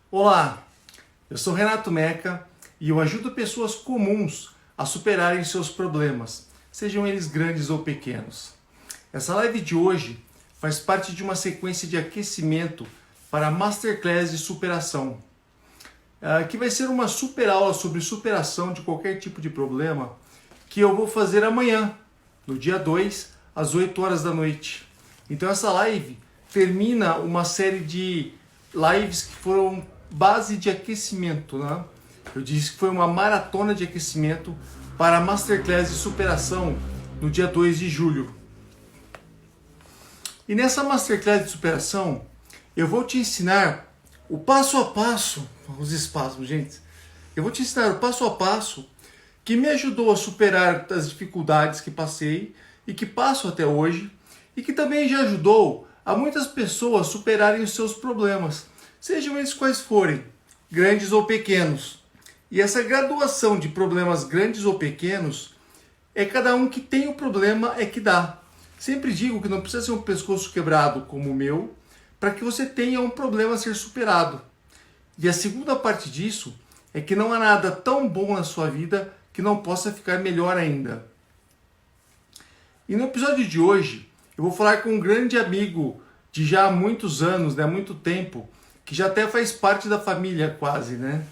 Olá, eu sou Renato Meca e eu ajudo pessoas comuns a superarem seus problemas, sejam eles grandes ou pequenos. Essa live de hoje faz parte de uma sequência de aquecimento para a Masterclass de Superação, que vai ser uma super aula sobre superação de qualquer tipo de problema que eu vou fazer amanhã, no dia 2, às 8 horas da noite. Então essa live termina uma série de lives que foram base de aquecimento, né? Eu disse que foi uma maratona de aquecimento para a Masterclass de Superação no dia 2 de julho. E nessa Masterclass de Superação, eu vou te ensinar o passo a passo, os espasmos, gente. Eu vou te ensinar o passo a passo que me ajudou a superar as dificuldades que passei e que passo até hoje, e que também já ajudou a muitas pessoas superarem os seus problemas, sejam eles quais forem, grandes ou pequenos. E essa graduação de problemas grandes ou pequenos, é cada um que tem o problema é que dá. Sempre digo que não precisa ser um pescoço quebrado como o meu, para que você tenha um problema a ser superado. E a segunda parte disso é que não há nada tão bom na sua vida que não possa ficar melhor ainda. E no episódio de hoje, eu vou falar com um grande amigo de já há muitos anos, há muito tempo, que já até faz parte da família quase, né?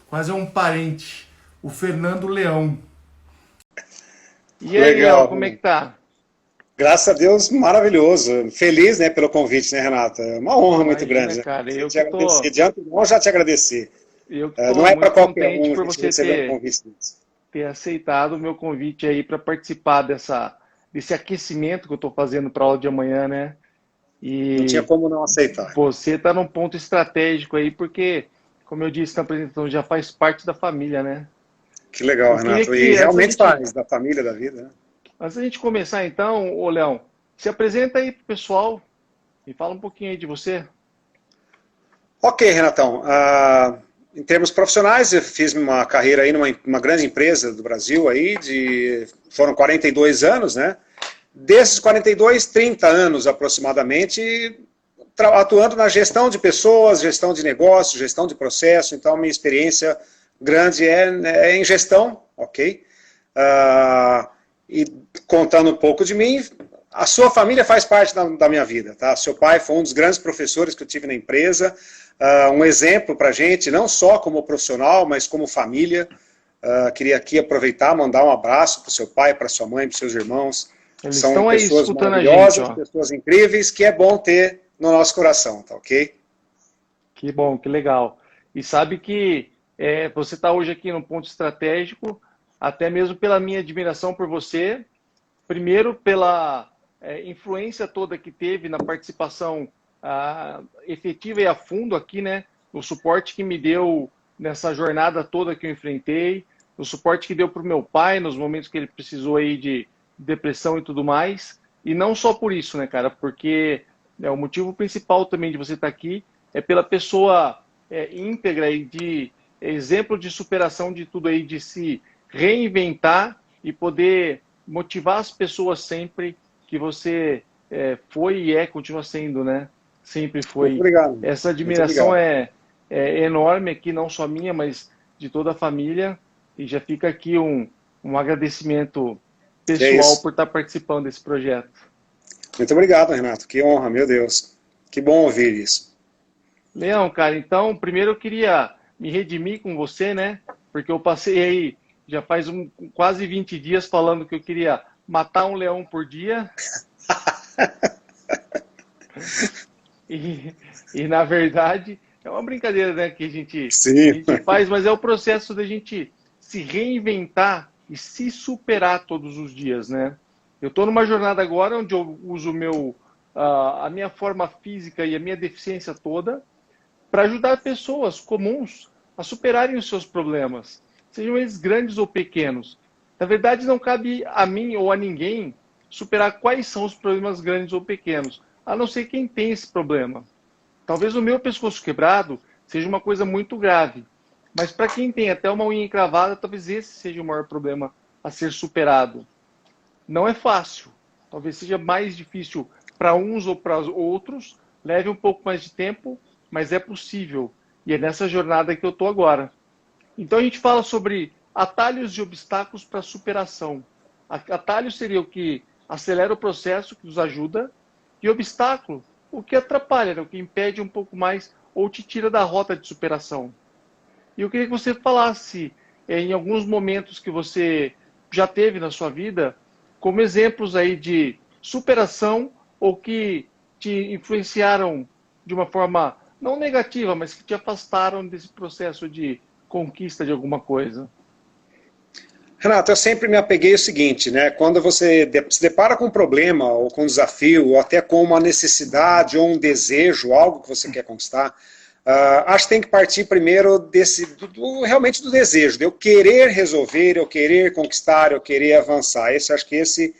Quase é um parente, o Fernando Leão. E aí, Leão, como é que Legal. tá? Graças a Deus, maravilhoso. Feliz, né, pelo convite, né, Renata? É uma honra muito Imagina, grande, né? cara, Te agradecer. De antemão, já te agradecer. eu que Não tô é para muito qualquer contente um a por gente você receber um convite desse. ter aceitado o meu convite aí para participar desse aquecimento que eu tô fazendo para a aula de amanhã, né? Não tinha E como não aceitar. você tá num ponto estratégico aí, porque, como eu disse na apresentação, já faz parte da família, né? Que legal, Eu queria Renato. E que, realmente faz, da família, da vida, né? antes da gente começar então, ô Leão, se apresenta aí pro pessoal e fala um pouquinho aí de você. Ok, Renatão. Em termos profissionais, eu fiz uma carreira aí numa grande empresa do Brasil aí, foram 42 anos, né? Desses 42, 30 anos aproximadamente, atuando na gestão de pessoas, gestão de negócios, gestão de processo. Então, minha experiência grande é em gestão, ok? E contando um pouco de mim, a sua família faz parte da minha vida, tá? Seu pai foi um dos grandes professores que eu tive na empresa, um exemplo para a gente, não só como profissional, mas como família. Queria aqui aproveitar, mandar um abraço para o seu pai, para sua mãe, para os seus irmãos. Eles São estão aí pessoas escutando a gente, maravilhosas, ó. pessoas incríveis, que é bom ter no nosso coração, tá ok? Que bom, que legal. E sabe que você está hoje aqui num ponto estratégico, até mesmo pela minha admiração por você, primeiro pela influência toda que teve na participação efetiva e a fundo aqui, né? O suporte que me deu nessa jornada toda que eu enfrentei, o suporte que deu para o meu pai nos momentos que ele precisou aí de depressão e tudo mais. E não só por isso, né, cara? Porque o motivo principal também de você estar aqui é pela pessoa íntegra e de exemplo de superação de tudo aí, de se reinventar e poder motivar as pessoas sempre que você foi e continua sendo, né? Sempre Muito foi. obrigado. Essa Muito admiração obrigado. é enorme aqui, não só minha, mas de toda a família. E já fica aqui um agradecimento Que é pessoal isso. por estar participando desse projeto. Muito obrigado, Renato. Que honra, meu Deus. Que bom ouvir isso. Leão, cara, então, primeiro eu queria me redimir com você, né? Porque eu passei aí, já faz quase 20 dias falando que eu queria matar um leão por dia. E, e na verdade, é uma brincadeira, né, que a Sim. gente faz, mas é o processo da gente se reinventar e se superar todos os dias, né? Eu estou numa jornada agora onde eu uso a minha forma física e a minha deficiência toda para ajudar pessoas comuns a superarem os seus problemas, sejam eles grandes ou pequenos. Na verdade, não cabe a mim ou a ninguém superar quais são os problemas grandes ou pequenos, a não ser quem tem esse problema. Talvez o meu pescoço quebrado seja uma coisa muito grave, mas para quem tem até uma unha encravada, talvez esse seja o maior problema a ser superado. Não é fácil, talvez seja mais difícil para uns ou para outros, leve um pouco mais de tempo, mas é possível. E é nessa jornada que eu estou agora. Então a gente fala sobre atalhos de obstáculos para superação. Atalho seria o que acelera o processo, que nos ajuda, e obstáculo, o que atrapalha, né? O que impede um pouco mais ou te tira da rota de superação. E eu queria que você falasse em alguns momentos que você já teve na sua vida, como exemplos aí de superação ou que te influenciaram de uma forma não negativa, mas que te afastaram desse processo de conquista de alguma coisa. Renato, eu sempre me apeguei ao seguinte, né? Quando você se depara com um problema, ou com um desafio, ou até com uma necessidade, ou um desejo, algo que você quer conquistar, acho que tem que partir primeiro realmente do desejo, de eu querer resolver, eu querer conquistar, eu querer avançar. Acho que esse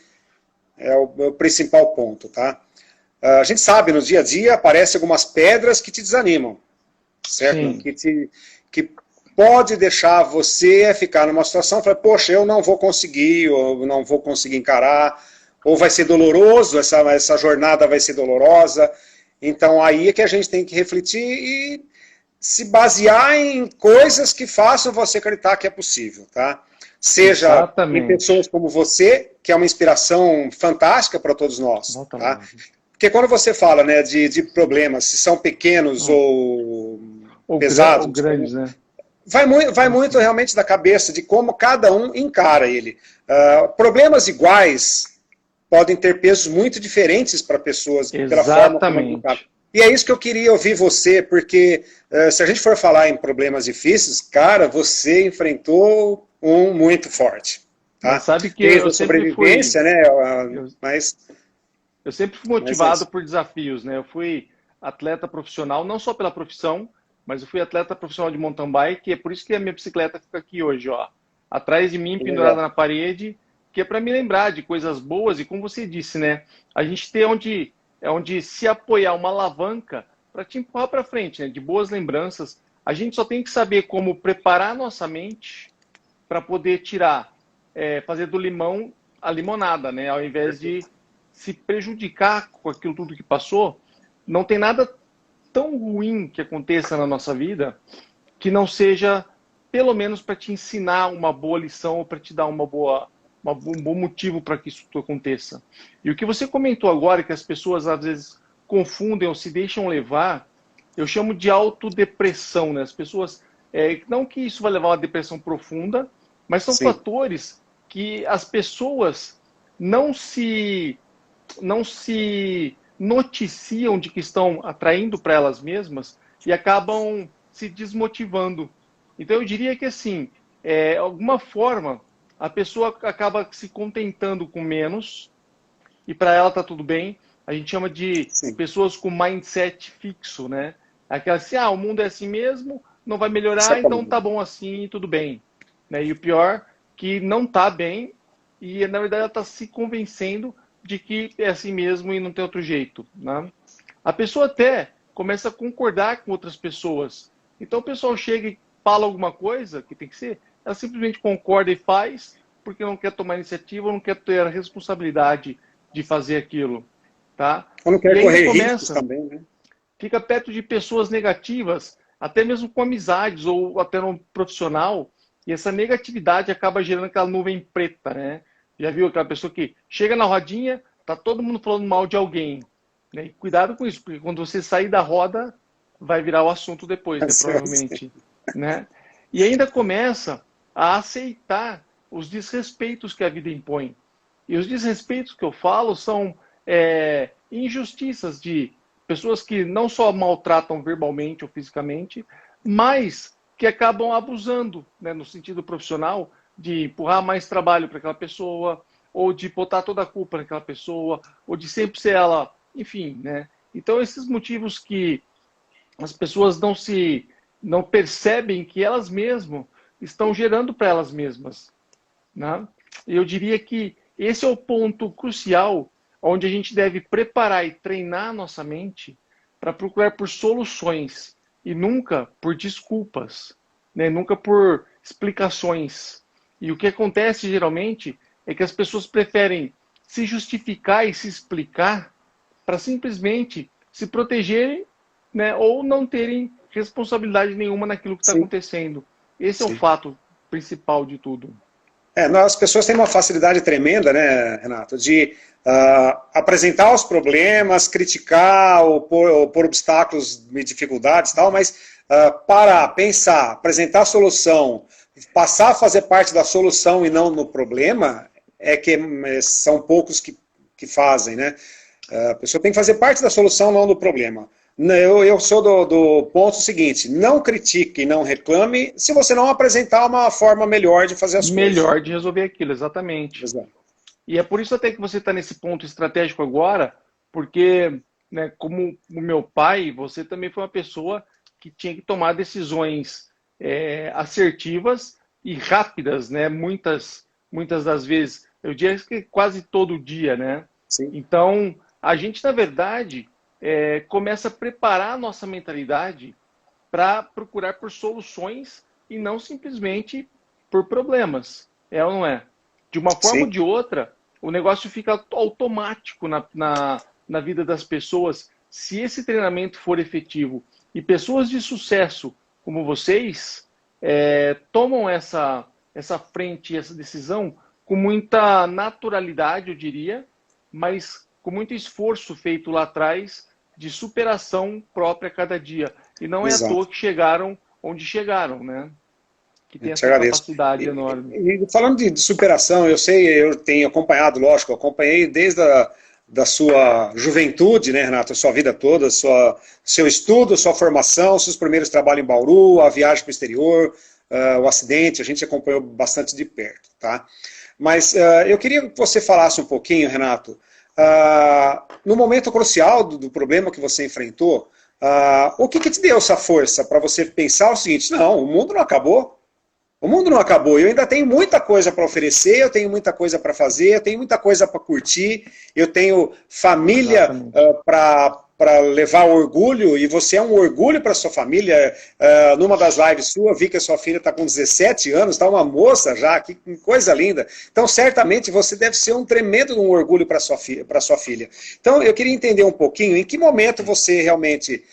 é o meu principal ponto, tá? A gente sabe, no dia a dia aparecem algumas pedras que te desanimam, certo? Sim. Que pode deixar você ficar numa situação, falar, poxa, eu não vou conseguir, ou não vou conseguir encarar, ou vai ser doloroso, essa jornada vai ser dolorosa. Então aí é que a gente tem que refletir e se basear em coisas que façam você acreditar que é possível, tá? Seja Exatamente. em pessoas como você, que é uma inspiração fantástica para todos nós, tá? Porque quando você fala, né, de problemas, se são pequenos ou pesados, ou grandes, né? Vai muito realmente da cabeça de como cada um encara ele. Problemas iguais podem ter pesos muito diferentes para pessoas, pela forma como encaram. E é isso que eu queria ouvir você, porque se a gente for falar em problemas difíceis, cara, você enfrentou um muito forte. Tá? Mas sabe que desde eu a sobrevivência, fui, né? Eu sempre fui motivado por desafios, né? Eu fui atleta profissional, não só pela profissão, mas eu fui atleta profissional de mountain bike, e é por isso que a minha bicicleta fica aqui hoje, ó, atrás de mim, pendurada na parede, que é para me lembrar de coisas boas e, como você disse, né? A gente tem onde se apoiar uma alavanca para te empurrar para frente, né? De boas lembranças. A gente só tem que saber como preparar a nossa mente para poder tirar, fazer do limão a limonada, né? Ao invés de se prejudicar com aquilo tudo que passou, não tem nada tão ruim que aconteça na nossa vida que não seja, pelo menos, para te ensinar uma boa lição ou para te dar um bom motivo para que isso aconteça. E o que você comentou agora, que as pessoas às vezes confundem ou se deixam levar, eu chamo de autodepressão, né? As pessoas, não que isso vai levar a uma depressão profunda, mas são fatores que as pessoas não se noticiam de que estão atraindo para elas mesmas e acabam se desmotivando. Então eu diria que assim, alguma forma, a pessoa acaba se contentando com menos e para ela tá tudo bem. A gente chama de pessoas com mindset fixo, né? Aquela assim, o mundo é assim mesmo, não vai melhorar, então tá bom assim, tudo bem. Né? E o pior, que não tá bem e na verdade ela está se convencendo de que é assim mesmo e não tem outro jeito. Né? A pessoa até começa a concordar com outras pessoas. Então o pessoal chega e fala alguma coisa que tem que ser, ela simplesmente concorda e faz, porque não quer tomar iniciativa, não quer ter a responsabilidade de fazer aquilo. Tá? Ou não quer correr riscos também, né? Fica perto de pessoas negativas, até mesmo com amizades ou até no profissional, e essa negatividade acaba gerando aquela nuvem preta, né? Já viu aquela pessoa que chega na rodinha, tá todo mundo falando mal de alguém. Né? E cuidado com isso, porque quando você sair da roda, vai virar o assunto depois, né? Provavelmente. Né? E ainda começa a aceitar os desrespeitos que a vida impõe. E os desrespeitos que eu falo são injustiças de pessoas que não só maltratam verbalmente ou fisicamente, mas que acabam abusando, né, no sentido profissional, de empurrar mais trabalho para aquela pessoa, ou de botar toda a culpa naquela pessoa, ou de sempre ser ela, enfim, né? Então esses motivos que as pessoas não percebem que elas mesmas estão gerando para elas mesmas, né? E eu diria que esse é o ponto crucial onde a gente deve preparar e treinar a nossa mente para procurar por soluções e nunca por desculpas, né? Nunca por explicações. E o que acontece geralmente é que as pessoas preferem se justificar e se explicar para simplesmente se protegerem, né? Ou não terem responsabilidade nenhuma naquilo que está Sim, acontecendo. Esse é o sim. fato principal de tudo. As pessoas têm uma facilidade tremenda, né, Renato, de apresentar os problemas, criticar ou pôr obstáculos e dificuldades e tal, mas parar, pensar, apresentar a solução, passar a fazer parte da solução e não no problema, são poucos que fazem, né? A pessoa tem que fazer parte da solução, não do problema. Eu sou do ponto seguinte, não critique e não reclame se você não apresentar uma forma melhor de fazer as coisas. Melhor de resolver aquilo, exatamente. Exato. E é por isso até que você está nesse ponto estratégico agora, porque, né, como o meu pai, você também foi uma pessoa que tinha que tomar decisões assertivas e rápidas, né? Muitas das vezes, eu diria que quase todo dia, né? Sim, Então, a gente, na verdade, começa a preparar a nossa mentalidade para procurar por soluções e não simplesmente por problemas. É ou não é? De uma forma ou sim, de outra, o negócio fica automático na vida das pessoas se esse treinamento for efetivo. E pessoas de sucesso como vocês tomam essa frente, essa decisão com muita naturalidade, eu diria, mas com muito esforço feito lá atrás de superação própria a cada dia. E não é à toa exato. que chegaram onde chegaram, né? Que Eu tem te essa agradeço. capacidade enorme. E falando de superação, eu sei, eu tenho acompanhado, lógico, eu acompanhei desde da sua juventude, né, Renato, a sua vida toda, seu estudo, sua formação, seus primeiros trabalhos em Bauru, a viagem para o exterior, o acidente, a gente acompanhou bastante de perto, tá? Mas eu queria que você falasse um pouquinho, Renato, no momento crucial do problema que você enfrentou, o que te deu essa força para você pensar o seguinte, não, o mundo não acabou, o mundo não acabou, eu ainda tenho muita coisa para oferecer, eu tenho muita coisa para fazer, eu tenho muita coisa para curtir, eu tenho família Exatamente. para levar orgulho, e você é um orgulho para sua família. Numa das lives sua, vi que a sua filha está com 17 anos, está uma moça já, que coisa linda. Então, certamente, você deve ser um tremendo um orgulho para sua filha. Então, eu queria entender um pouquinho, em que momento você realmente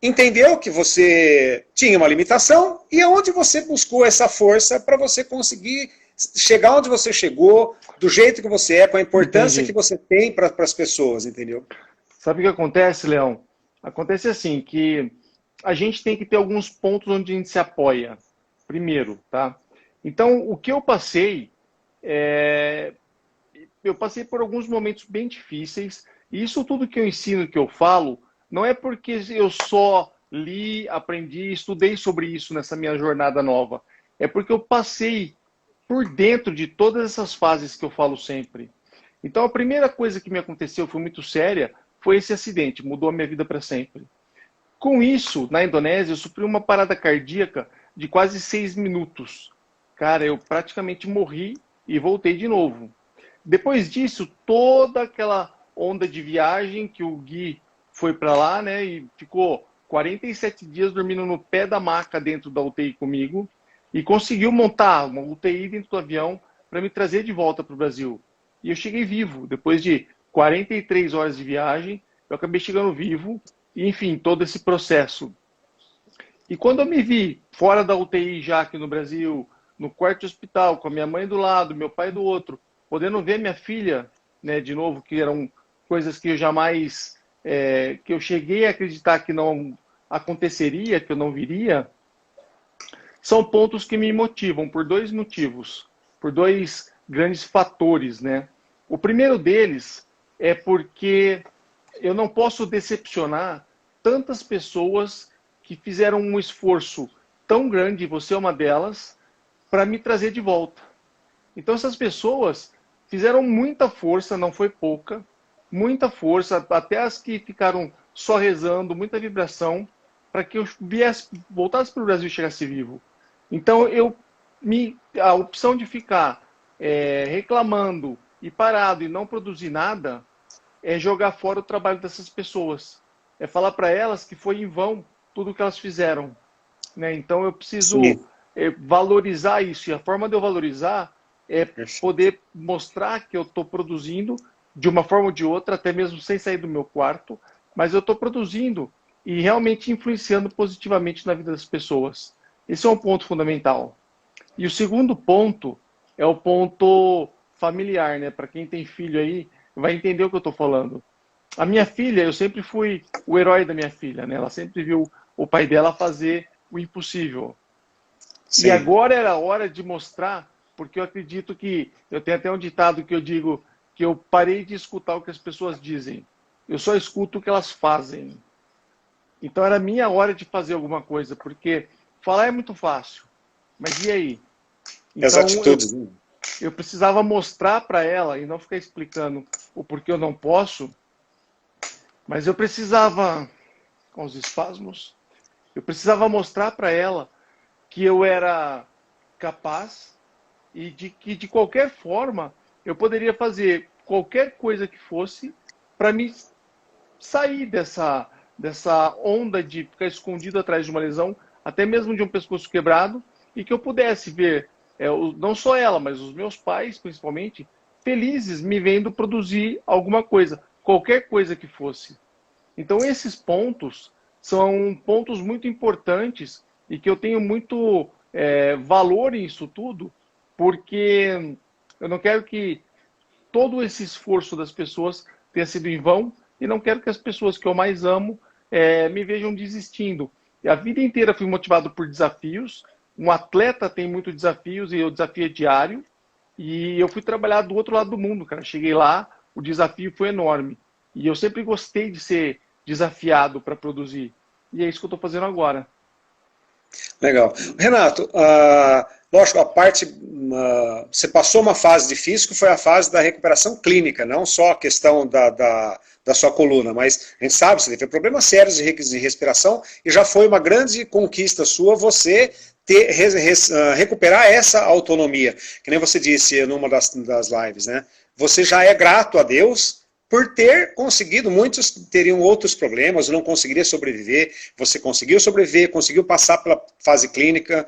entendeu que você tinha uma limitação e aonde você buscou essa força para você conseguir chegar onde você chegou, do jeito que você é, com a importância que Entendi. você tem para as pessoas, entendeu? Sabe o que acontece, Leão? Acontece assim, que a gente tem que ter alguns pontos onde a gente se apoia. Primeiro, tá? Então, o que eu passei por alguns momentos bem difíceis, e isso tudo que eu ensino, que eu falo, não é porque eu só li, aprendi, estudei sobre isso nessa minha jornada nova. É porque eu passei por dentro de todas essas fases que eu falo sempre. Então, a primeira coisa que me aconteceu, foi muito séria, foi esse acidente, mudou a minha vida para sempre. Com isso, na Indonésia, eu sofri uma parada cardíaca de quase 6 minutos. Cara, eu praticamente morri e voltei de novo. Depois disso, toda aquela onda de viagem que o Gui foi para lá, né, e ficou 47 dias dormindo no pé da maca dentro da UTI comigo e conseguiu montar uma UTI dentro do avião para me trazer de volta para o Brasil. E eu cheguei vivo, depois de 43 horas de viagem, eu acabei chegando vivo, e, enfim, todo esse processo. E quando eu me vi fora da UTI já aqui no Brasil, no quarto de hospital, com a minha mãe do lado, meu pai do outro, podendo ver minha filha, né, de novo, que eram coisas que eu jamais, que eu cheguei a acreditar que não aconteceria, que eu não viria, são pontos que me motivam por dois motivos, por dois grandes fatores, né? O primeiro deles é porque eu não posso decepcionar tantas pessoas que fizeram um esforço tão grande, você é uma delas, para me trazer de volta. Então essas pessoas fizeram muita força, não foi pouca, muita força, até as que ficaram só rezando, muita vibração, para que eu voltasse para o Brasil e chegasse vivo. Então a opção de ficar reclamando e parado e não produzir nada é jogar fora o trabalho dessas pessoas. É falar para elas que foi em vão tudo que elas fizeram. Né? Então eu preciso Sim, valorizar isso. E a forma de eu valorizar é perfeito. poder mostrar que eu estou produzindo de uma forma ou de outra, até mesmo sem sair do meu quarto, mas eu estou produzindo e realmente influenciando positivamente na vida das pessoas. Esse é um ponto fundamental. E o segundo ponto é o ponto familiar, né? Para quem tem filho aí, vai entender o que eu estou falando. A minha filha, eu sempre fui o herói da minha filha, né? Ela sempre viu o pai dela fazer o impossível. E Sim, agora era a hora de mostrar, porque eu acredito que, eu tenho até um ditado que eu digo, que eu parei de escutar o que as pessoas dizem. Eu só escuto o que elas fazem. Então era a minha hora de fazer alguma coisa, porque falar é muito fácil. Mas e aí? as Então atitudes, né? eu precisava mostrar para ela e não ficar explicando o porquê eu não posso, mas eu precisava, com os espasmos, eu precisava mostrar para ela que eu era capaz e de que de qualquer forma eu poderia fazer qualquer coisa que fosse para me sair dessa onda de ficar escondido atrás de uma lesão, até mesmo de um pescoço quebrado, e que eu pudesse ver, não só ela, mas os meus pais, principalmente, felizes me vendo produzir alguma coisa, qualquer coisa que fosse. Então, esses pontos são pontos muito importantes e que eu tenho muito valor nisso tudo, porque eu não quero que todo esse esforço das pessoas tenha sido em vão e não quero que as pessoas que eu mais amo me vejam desistindo. E a vida inteira fui motivado por desafios. Um atleta tem muitos desafios e o desafio é diário. E eu fui trabalhar do outro lado do mundo, cara. Cheguei lá, o desafio foi enorme. E eu sempre gostei de ser desafiado para produzir. E é isso que eu estou fazendo agora. Legal. Renato, lógico, a parte. Você passou uma fase difícil que foi a fase da recuperação clínica, não só a questão da sua coluna, mas a gente sabe, você teve problemas sérios de respiração e já foi uma grande conquista sua você recuperar essa autonomia. Que nem você disse numa das lives, né? Você já é grato a Deus por ter conseguido, muitos teriam outros problemas, não conseguiria sobreviver, você conseguiu sobreviver, conseguiu passar pela fase clínica,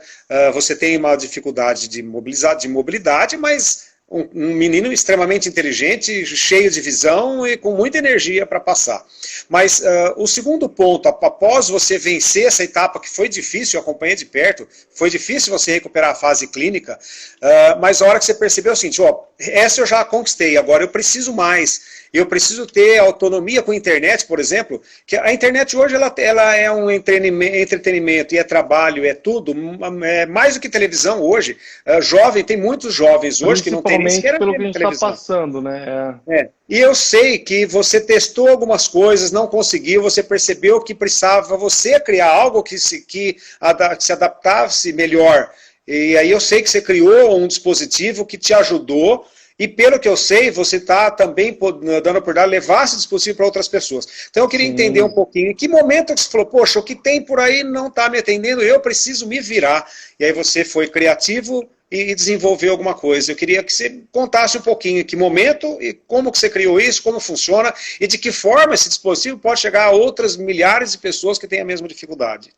você tem uma dificuldade de mobilidade, mas um menino extremamente inteligente, cheio de visão e com muita energia para passar. Mas o segundo ponto, após você vencer essa etapa que foi difícil, eu acompanhei de perto, foi difícil você recuperar a fase clínica, mas a hora que você percebeu o seguinte, essa eu já conquistei, agora eu preciso mais. Eu preciso ter autonomia com a internet, por exemplo, que a internet hoje ela é um entretenimento e é trabalho, é tudo, é mais do que televisão hoje. Jovem, tem muitos jovens hoje que não tem nem Principalmente sequer pelo que a gente está televisão. passando, né? E eu sei que você testou algumas coisas, não conseguiu, você percebeu que precisava você criar algo que se adaptasse melhor. E aí eu sei que você criou um dispositivo que te ajudou. E pelo que eu sei, você está também dando a oportunidade de levar esse dispositivo para outras pessoas. Então eu queria entender um pouquinho, em que momento que você falou, poxa, o que tem por aí não está me atendendo, eu preciso me virar. E aí você foi criativo e desenvolveu alguma coisa. Eu queria que você contasse um pouquinho em que momento e como que você criou isso, como funciona e de que forma esse dispositivo pode chegar a outras milhares de pessoas que têm a mesma dificuldade.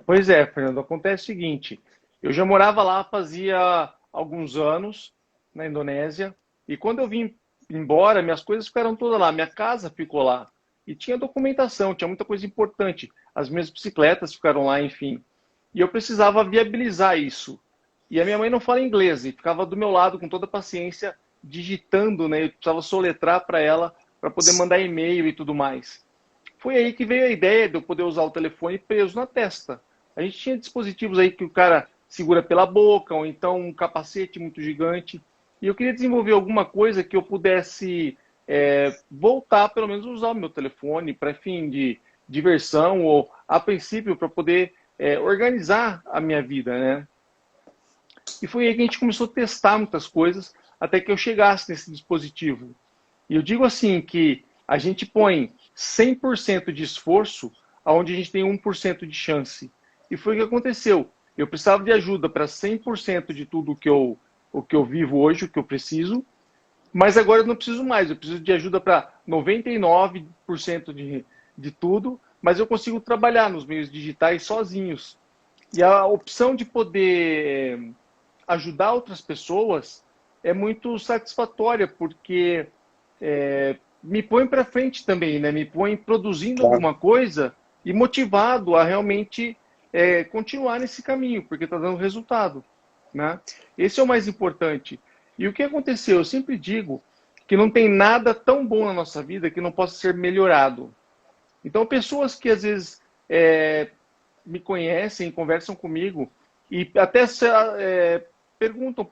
Pois é, Fernando, acontece o seguinte, eu já morava lá fazia alguns anos, na Indonésia, e quando eu vim embora, minhas coisas ficaram todas lá, minha casa ficou lá, e tinha documentação, tinha muita coisa importante, as minhas bicicletas ficaram lá, enfim, e eu precisava viabilizar isso. E a minha mãe não fala inglês, e ficava do meu lado com toda a paciência, digitando, né, eu precisava soletrar para ela, para poder mandar e-mail e tudo mais. Foi aí que veio a ideia de eu poder usar o telefone preso na testa. A gente tinha dispositivos aí que o cara segura pela boca, ou então um capacete muito gigante. E eu queria desenvolver alguma coisa que eu pudesse voltar, pelo menos, a usar o meu telefone para fim de diversão, ou a princípio para poder organizar a minha vida, né? E foi aí que a gente começou a testar muitas coisas, até que eu chegasse nesse dispositivo. E eu digo assim que a gente põe 100% de esforço onde a gente tem 1% de chance. E foi o que aconteceu. Eu precisava de ajuda para 100% de tudo o que eu vivo hoje, o que eu preciso, mas agora eu não preciso mais. Eu preciso de ajuda para 99% de tudo, mas eu consigo trabalhar nos meios digitais sozinhos. E a opção de poder ajudar outras pessoas é muito satisfatória, porque me põe para frente também, né? Me põe produzindo Claro. alguma coisa e motivado a realmente continuar nesse caminho, porque está dando resultado, né? Esse é o mais importante. E o que aconteceu? Eu sempre digo que não tem nada tão bom na nossa vida que não possa ser melhorado. Então, pessoas que às vezes me conhecem, conversam comigo e até perguntam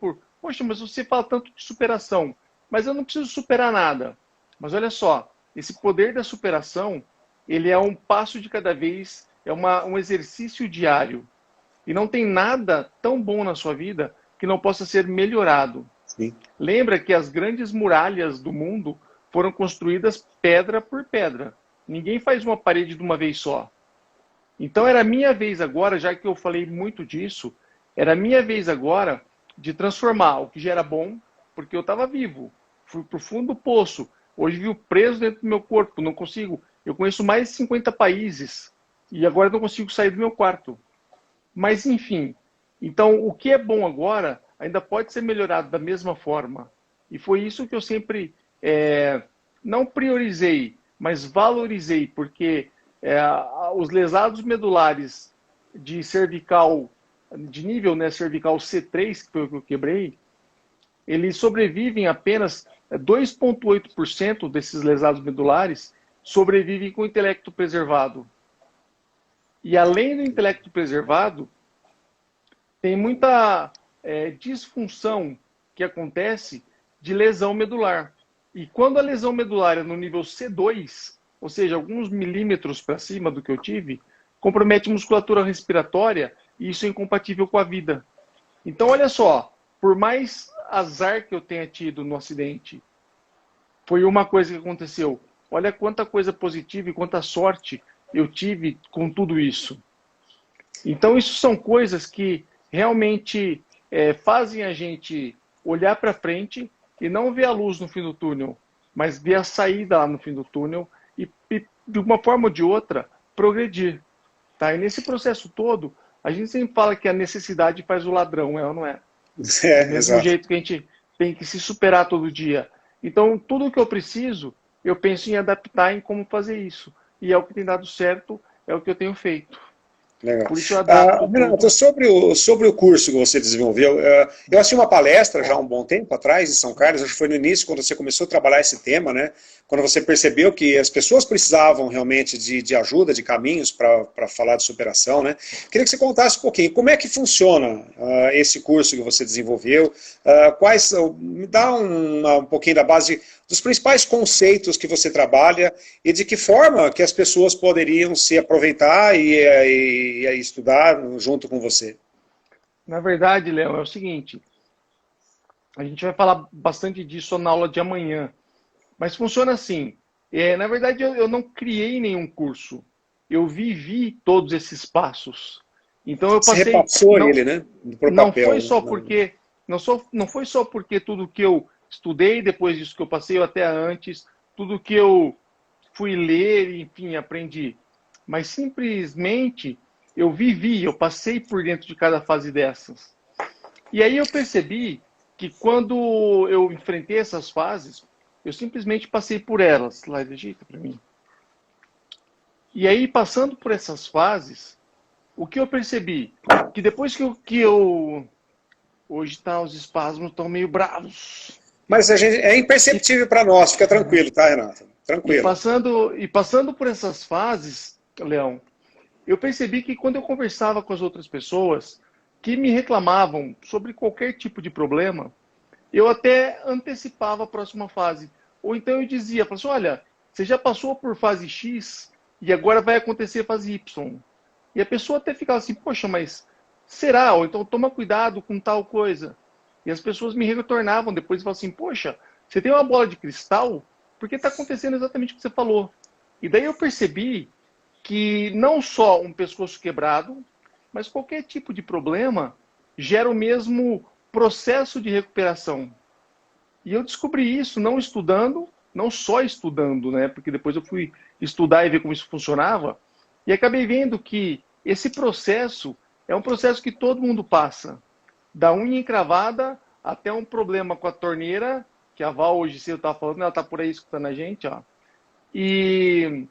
poxa, mas você fala tanto de superação, mas eu não preciso superar nada. Mas olha só, esse poder da superação, ele é um passo de cada vez, é um exercício diário. E não tem nada tão bom na sua vida que não possa ser melhorado. Sim. Lembra que as grandes muralhas do mundo foram construídas pedra por pedra. Ninguém faz uma parede de uma vez só. Então era minha vez agora, já que eu falei muito disso, era minha vez agora de transformar o que já era bom, porque eu estava vivo, fui para o fundo do poço, hoje vivo preso dentro do meu corpo, não consigo. Eu conheço mais de 50 países e agora não consigo sair do meu quarto. Mas enfim, então o que é bom agora ainda pode ser melhorado da mesma forma. E foi isso que eu sempre não priorizei, mas valorizei, porque os lesados medulares de cervical, de nível cervical C3, que foi o que eu quebrei, eles sobrevivem apenas 2,8% desses lesados medulares sobrevivem com o intelecto preservado. E além do intelecto preservado, tem muita disfunção que acontece de lesão medular. E quando a lesão medular é no nível C2, ou seja, alguns milímetros para cima do que eu tive, compromete a musculatura respiratória e isso é incompatível com a vida. Então, olha só, por mais azar que eu tenha tido no acidente, foi uma coisa que aconteceu. Olha quanta coisa positiva e quanta sorte eu tive com tudo isso. Então, isso são coisas que realmente fazem a gente olhar para frente e não ver a luz no fim do túnel, mas ver a saída lá no fim do túnel e de uma forma ou de outra, progredir. Tá? E nesse processo todo, a gente sempre fala que a necessidade faz o ladrão, é ou não é? Do mesmo Exato. jeito que a gente tem que se superar todo dia. Então, tudo que eu preciso, eu penso em adaptar em como fazer isso. E é o que tem dado certo, é o que eu tenho feito. Legal. Por isso eu adapto Renato, tudo. sobre o curso que você desenvolveu, eu assisti uma palestra já há um bom tempo atrás em São Carlos, acho que foi no início, quando você começou a trabalhar esse tema, né? Quando você percebeu que as pessoas precisavam realmente de ajuda, de caminhos para falar de superação, né? Queria que você contasse um pouquinho, como é que funciona esse curso que você desenvolveu, me dá um pouquinho da base dos principais conceitos que você trabalha e de que forma que as pessoas poderiam se aproveitar e estudar junto com você. Na verdade, Léo, é o seguinte, a gente vai falar bastante disso na aula de amanhã, mas funciona assim. Na verdade, eu não criei nenhum curso, eu vivi todos esses passos. Então eu Você passei, repassou ele, né? Pro não papel. foi só porque, não foi só porque tudo que eu estudei depois disso que eu passei, ou até antes, tudo que eu fui ler, enfim, aprendi, mas simplesmente eu vivi, eu passei por dentro de cada fase dessas. E aí eu percebi que quando eu enfrentei essas fases, eu simplesmente passei por elas. Lá, digita para mim. E aí, passando por essas fases, o que eu percebi? Que depois que eu hoje tá, os espasmos estão meio bravos. Mas é imperceptível para nós, fica tranquilo, tá, Renato? Tranquilo. E passando por essas fases, Leão, eu percebi que quando eu conversava com as outras pessoas que me reclamavam sobre qualquer tipo de problema, eu até antecipava a próxima fase. Ou então eu dizia, assim, olha, você já passou por fase X e agora vai acontecer fase Y. E a pessoa até ficava assim, poxa, mas será? Ou então toma cuidado com tal coisa. E as pessoas me retornavam depois e falavam assim, poxa, você tem uma bola de cristal? Porque está acontecendo exatamente o que você falou. E daí eu percebi que não só um pescoço quebrado, mas qualquer tipo de problema gera o mesmo processo de recuperação. E eu descobri isso não estudando, não só estudando, né? Porque depois eu fui estudar e ver como isso funcionava, e acabei vendo que esse processo é um processo que todo mundo passa. Da unha encravada até um problema com a torneira que a Val hoje cedo estava falando, ela está por aí escutando a gente, ó, e,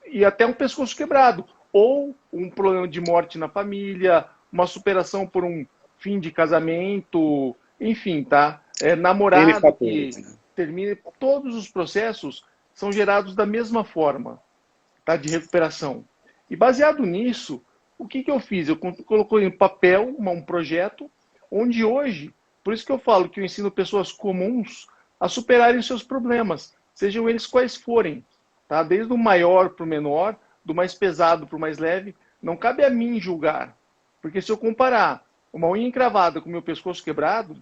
e até um pescoço quebrado, ou um problema de morte na família, uma superação por um fim de casamento, enfim, tá? N Namorado que fatores, né? termina, todos os processos são gerados da mesma forma, tá? De recuperação. E baseado nisso, o que eu fiz? Eu coloquei em papel um projeto onde hoje, por isso que eu falo que eu ensino pessoas comuns a superarem os seus problemas, sejam eles quais forem, tá? Desde o maior para o menor, do mais pesado para o mais leve, não cabe a mim julgar, porque se eu comparar uma unha encravada com o meu pescoço quebrado,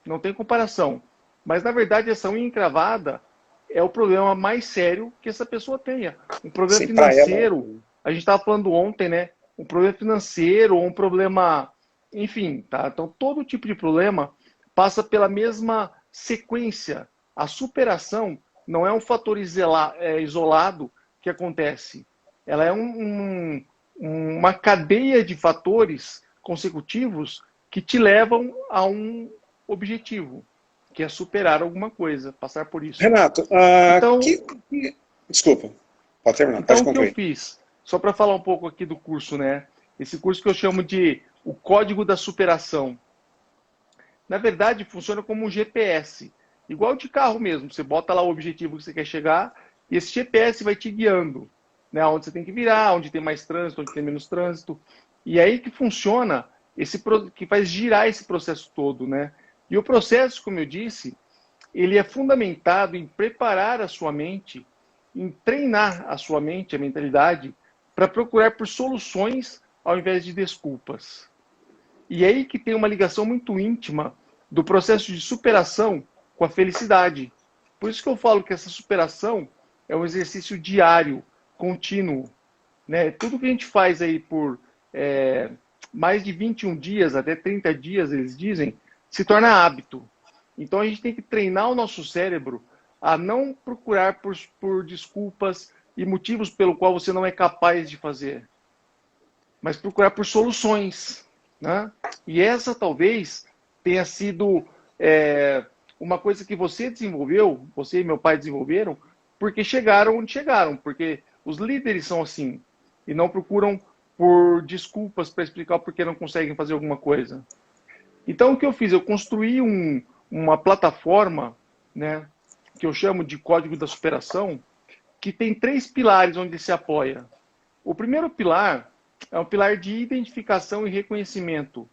não tem comparação. Mas na verdade essa unha encravada é o problema mais sério que essa pessoa tenha. Um problema Sim, para ela. financeiro, a gente estava falando ontem, né? Um problema financeiro, ou um problema, enfim, tá? Então todo tipo de problema passa pela mesma sequência. A superação não é um fator isolado que acontece. Ela é uma cadeia de fatores consecutivos que te levam a um objetivo, que é superar alguma coisa, passar por isso. Renato, Então, desculpa, pode terminar, então pode o que eu concluir. fiz? Só para falar um pouco aqui do curso, né? Esse curso que eu chamo de o Código da Superação. Na verdade, funciona como um GPS, igual de carro mesmo. Você bota lá o objetivo que você quer chegar e esse GPS vai te guiando, né? Onde você tem que virar, onde tem mais trânsito, onde tem menos trânsito. E aí que funciona que faz girar esse processo todo, né? E o processo, como eu disse, ele é fundamentado em preparar a sua mente, em treinar a sua mente, a mentalidade, para procurar por soluções ao invés de desculpas. E é aí que tem uma ligação muito íntima do processo de superação com a felicidade. Por isso que eu falo que essa superação é um exercício diário, contínuo. Né? Tudo que a gente faz aí por mais de 21 dias, até 30 dias, eles dizem, se torna hábito. Então a gente tem que treinar o nosso cérebro a não procurar por desculpas e motivos pelo qual você não é capaz de fazer, mas procurar por soluções. Né? E essa talvez tenha sido uma coisa que você desenvolveu, você e meu pai desenvolveram, porque chegaram onde chegaram, porque os líderes são assim, e não procuram por desculpas para explicar o porquê não conseguem fazer alguma coisa. Então o que eu fiz? Eu construí uma plataforma, né, que eu chamo de Código da Superação, que tem 3 pilares onde se apoia. O primeiro pilar é um pilar de identificação e reconhecimento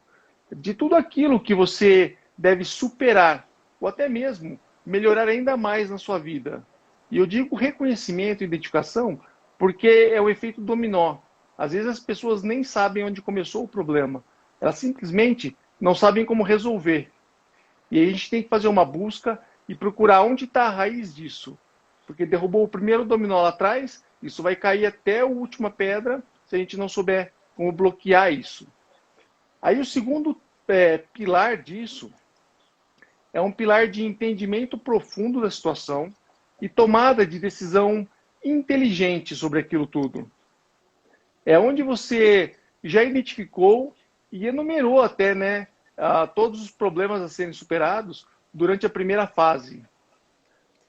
de tudo aquilo que você deve superar, ou até mesmo melhorar ainda mais na sua vida. E eu digo reconhecimento e identificação porque é o efeito dominó. Às vezes as pessoas nem sabem onde começou o problema. Elas simplesmente não sabem como resolver. E aí a gente tem que fazer uma busca e procurar onde está a raiz disso. Porque derrubou o primeiro dominó lá atrás, isso vai cair até a última pedra se a gente não souber como bloquear isso. Aí o segundo pilar disso é um pilar de entendimento profundo da situação e tomada de decisão inteligente sobre aquilo tudo. É onde você já identificou e enumerou até, né, todos os problemas a serem superados durante a primeira fase.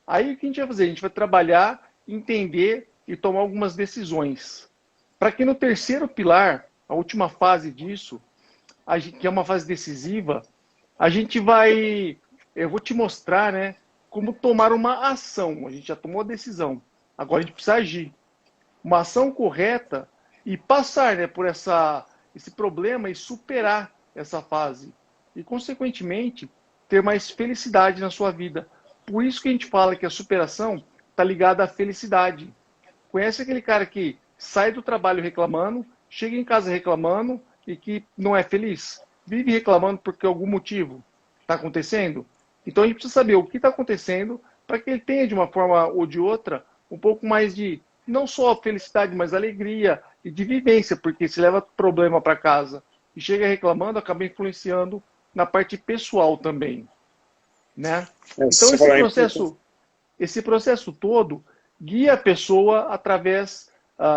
Aí o que a gente vai fazer? A gente vai trabalhar, entender e tomar algumas decisões. Para que no terceiro pilar, a última fase disso, que é uma fase decisiva, a gente vai, eu vou te mostrar, né, como tomar uma ação. A gente já tomou a decisão, agora a gente precisa agir. Uma ação correta e passar, né, por esse problema e superar essa fase. E, consequentemente, ter mais felicidade na sua vida. Por isso que a gente fala que a superação está ligada à felicidade. Conhece aquele cara que sai do trabalho reclamando, chega em casa reclamando e que não é feliz? Vive reclamando por algum motivo está acontecendo? Então a gente precisa saber o que está acontecendo para que ele tenha, de uma forma ou de outra, um pouco mais de, não só felicidade, mas alegria e de vivência, porque se leva problema para casa e chega reclamando, acaba influenciando na parte pessoal também. Né? Então esse processo todo guia a pessoa através,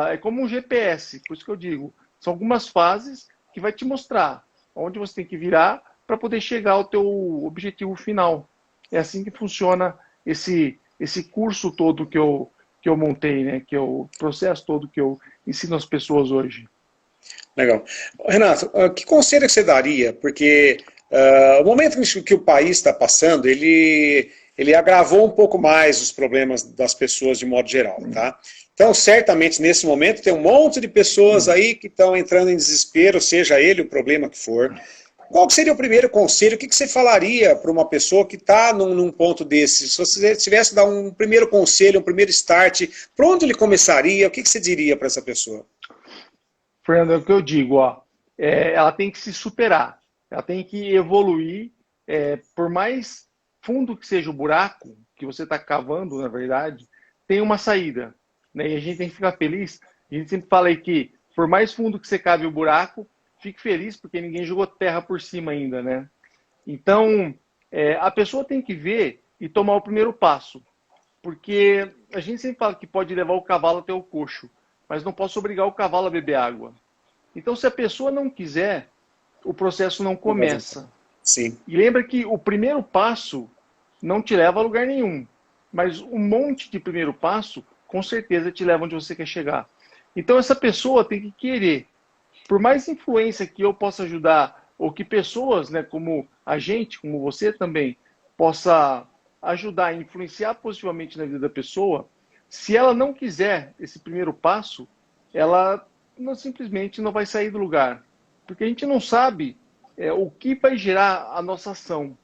é como um GPS, por isso que eu digo, são algumas fases que vai te mostrar onde você tem que virar para poder chegar ao teu objetivo final. é assim que funciona esse curso todo que eu montei, né? Que é o processo todo que eu ensino às pessoas hoje. Legal. Renato, que conselho que você daria? Porque o momento que o país está passando, ele agravou um pouco mais os problemas das pessoas de modo geral, tá? Então, certamente, nesse momento, tem um monte de pessoas aí que estão entrando em desespero, seja ele o problema que for. Qual que seria o primeiro conselho? O que você falaria para uma pessoa que está num ponto desse? Se você tivesse que dar um primeiro conselho, um primeiro start, por onde ele começaria? O que você diria para essa pessoa? Fernando, é o que eu digo, ó, ela tem que se superar, ela tem que evoluir, por mais fundo que seja o buraco que você está cavando, na verdade, tem uma saída, né? E a gente tem que ficar feliz. A gente sempre fala aí que, por mais fundo que você cave o buraco, fique feliz, porque ninguém jogou terra por cima ainda, né? Então, a pessoa tem que ver e tomar o primeiro passo, porque a gente sempre fala que pode levar o cavalo até o coxo, mas não posso obrigar o cavalo a beber água. Então, se a pessoa não quiser, o processo não começa. Sim. E lembra que o primeiro passo não te leva a lugar nenhum, mas um monte de primeiro passo, com certeza, te leva onde você quer chegar. Então, essa pessoa tem que querer. Por mais influência que eu possa ajudar, ou que pessoas, né, como a gente, como você também, possa ajudar e influenciar positivamente na vida da pessoa, se ela não quiser esse primeiro passo, ela simplesmente não vai sair do lugar. Porque a gente não sabe o que vai gerar a nossa ação.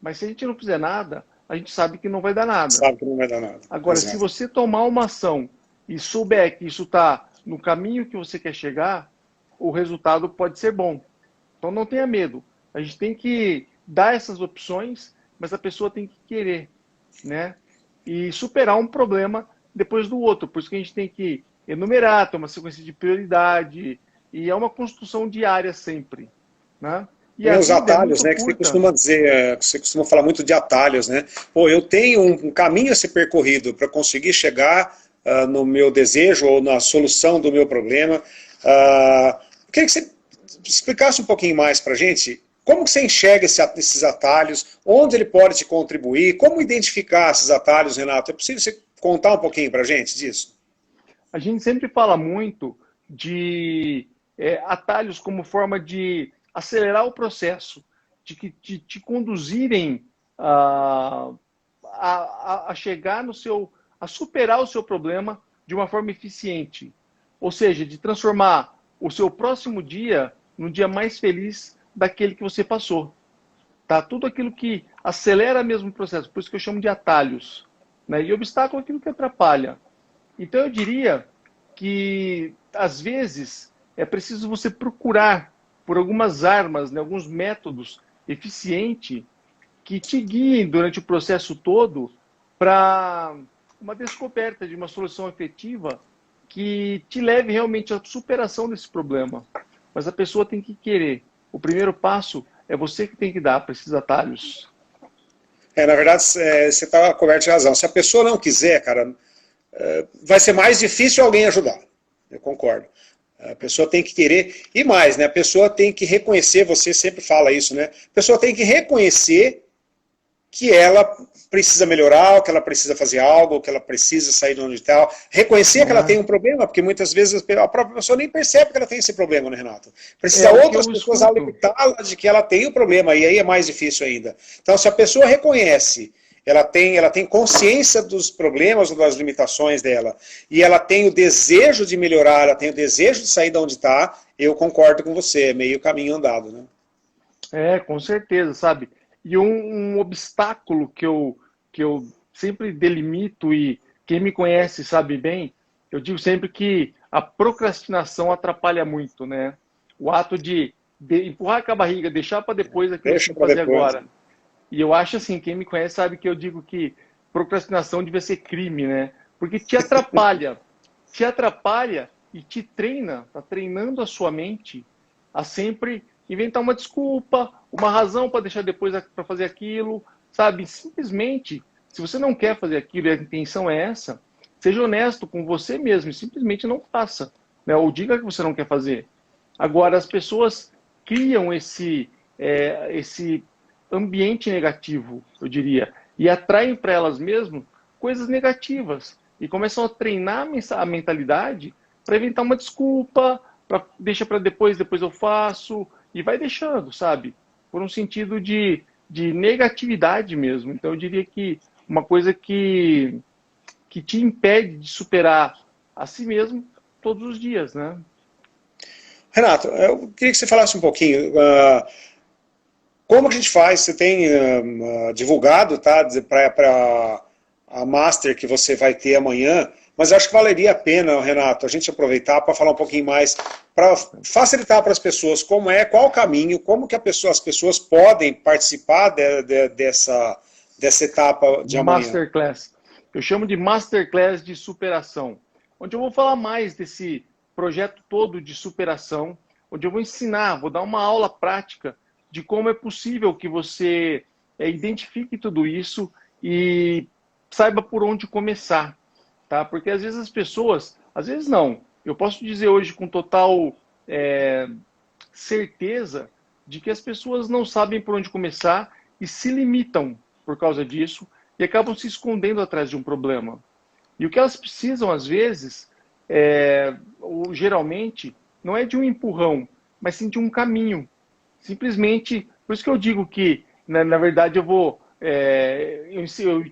Mas se a gente não fizer nada, a gente sabe que não vai dar nada. Sabe que não vai dar nada. Agora, Exato. se você tomar uma ação e souber que isso está no caminho que você quer chegar, o resultado pode ser bom. Então não tenha medo. A gente tem que dar essas opções, mas a pessoa tem que querer, né? E superar um problema depois do outro. Por isso que a gente tem que enumerar, ter uma sequência de prioridade, e é uma construção diária sempre, né? E Tem os atalhos, né, que você costuma dizer, você costuma falar muito de atalhos, né? Pô, eu tenho um caminho a ser percorrido para conseguir chegar no meu desejo ou na solução do meu problema. Eu queria que você explicasse um pouquinho mais para a gente como que você enxerga esses atalhos, onde ele pode te contribuir, como identificar esses atalhos, Renato? É possível você contar um pouquinho para a gente disso? A gente sempre fala muito de atalhos como forma de acelerar o processo, de te conduzirem a chegar a superar o seu problema de uma forma eficiente. Ou seja, de transformar o seu próximo dia no dia mais feliz daquele que você passou. Tá? Tudo aquilo que acelera mesmo o processo, por isso que eu chamo de atalhos. Né? E obstáculo é aquilo que atrapalha. Então eu diria que, às vezes, é preciso você procurar por algumas armas, né, alguns métodos eficientes que te guiem durante o processo todo para uma descoberta de uma solução efetiva que te leve realmente à superação desse problema. Mas a pessoa tem que querer. O primeiro passo é você que tem que dar para esses atalhos. Na verdade, você está coberto de razão. Se a pessoa não quiser, cara, vai ser mais difícil alguém ajudar. Eu concordo. A pessoa tem que querer, e mais, né? A pessoa tem que reconhecer, você sempre fala isso, né? A pessoa tem que reconhecer que ela precisa melhorar, que ela precisa fazer algo, que ela precisa sair de onde está. Reconhecer que ela tem um problema, porque muitas vezes a própria pessoa nem percebe que ela tem esse problema, né, Renato? Precisa outras pessoas alertá-la de que ela tem o problema, e aí é mais difícil ainda. Então, se a pessoa reconhece, ela tem consciência dos problemas ou das limitações dela, e ela tem o desejo de melhorar, ela tem o desejo de sair de onde está, eu concordo com você, é meio caminho andado, né? Com certeza, sabe? E um obstáculo que eu sempre delimito, e quem me conhece sabe bem, eu digo sempre que a procrastinação atrapalha muito, né? O ato de empurrar com a barriga, deixar para depois aquilo que você tem que fazer agora. E eu acho assim, quem me conhece sabe que eu digo que procrastinação devia ser crime, né? Porque te atrapalha e te treina, tá treinando a sua mente a sempre inventar uma desculpa, uma razão para deixar depois para fazer aquilo, sabe? Simplesmente, se você não quer fazer aquilo e a intenção é essa, seja honesto com você mesmo e simplesmente não faça, né? Ou diga que você não quer fazer. Agora, as pessoas criam ambiente negativo, eu diria, e atraem para elas mesmas coisas negativas e começam a treinar a mentalidade para inventar uma desculpa, deixa para depois, depois eu faço, e vai deixando, sabe? Por um sentido de negatividade mesmo. Então eu diria que uma coisa que te impede de superar a si mesmo todos os dias, né? Renato, eu queria que você falasse um pouquinho. Como que a gente faz? Você tem divulgado, tá, para a Master que você vai ter amanhã, mas acho que valeria a pena, Renato, a gente aproveitar para falar um pouquinho mais, para facilitar para as pessoas qual o caminho, como que as pessoas podem participar dessa etapa de amanhã. Masterclass. Eu chamo de Masterclass de superação, onde eu vou falar mais desse projeto todo de superação, onde eu vou ensinar, vou dar uma aula prática de como é possível que você identifique tudo isso e saiba por onde começar, tá? Porque às vezes as pessoas, às vezes não, eu posso dizer hoje com total certeza de que as pessoas não sabem por onde começar e se limitam por causa disso e acabam se escondendo atrás de um problema. E o que elas precisam, às vezes, ou geralmente, não é de um empurrão, mas sim de um caminho. Simplesmente, por isso que eu digo que, na verdade, eu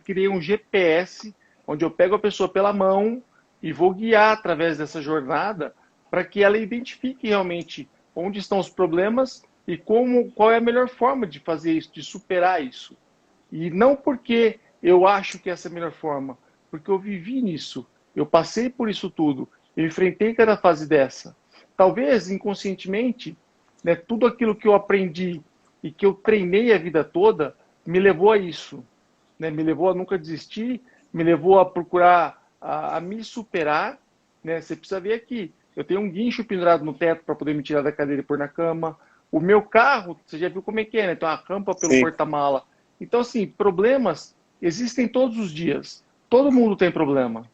criei um GPS, onde eu pego a pessoa pela mão e vou guiar através dessa jornada para que ela identifique realmente onde estão os problemas e qual é a melhor forma de fazer isso, de superar isso. E não porque eu acho que essa é a melhor forma, porque eu vivi nisso, eu passei por isso tudo, eu enfrentei cada fase dessa. Talvez, inconscientemente, né, tudo aquilo que eu aprendi e que eu treinei a vida toda me levou a isso. Né? Me levou a nunca desistir, me levou a procurar a me superar. Né? Você precisa ver aqui, eu tenho um guincho pendurado no teto para poder me tirar da cadeira e pôr na cama. O meu carro, você já viu como é que é, né? Tem uma rampa pelo porta-mala. Então, assim, problemas existem todos os dias. Todo mundo tem problema.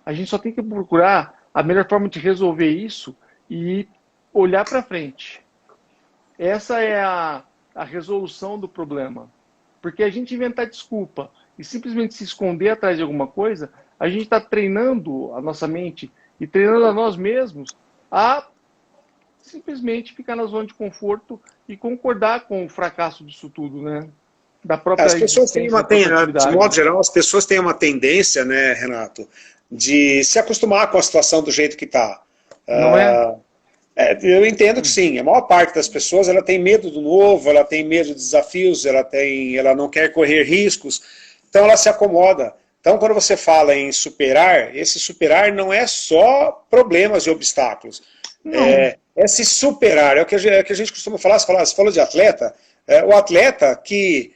A gente só tem que procurar a melhor forma de resolver isso e olhar para frente. Essa é a resolução do problema. Porque a gente inventar desculpa e simplesmente se esconder atrás de alguma coisa, a gente está treinando a nossa mente e treinando a nós mesmos a simplesmente ficar na zona de conforto e concordar com o fracasso disso tudo, né? Da própria As pessoas têm de modo geral, as pessoas têm uma tendência, né, Renato, de se acostumar com a situação do jeito que está. Não é? Eu entendo que sim, a maior parte das pessoas ela tem medo do novo, ela tem medo de desafios, ela não quer correr riscos, então ela se acomoda. Então quando você fala em superar, esse superar não é só problemas e obstáculos, é se superar, é o que a gente costuma falar, você falou de atleta, o atleta que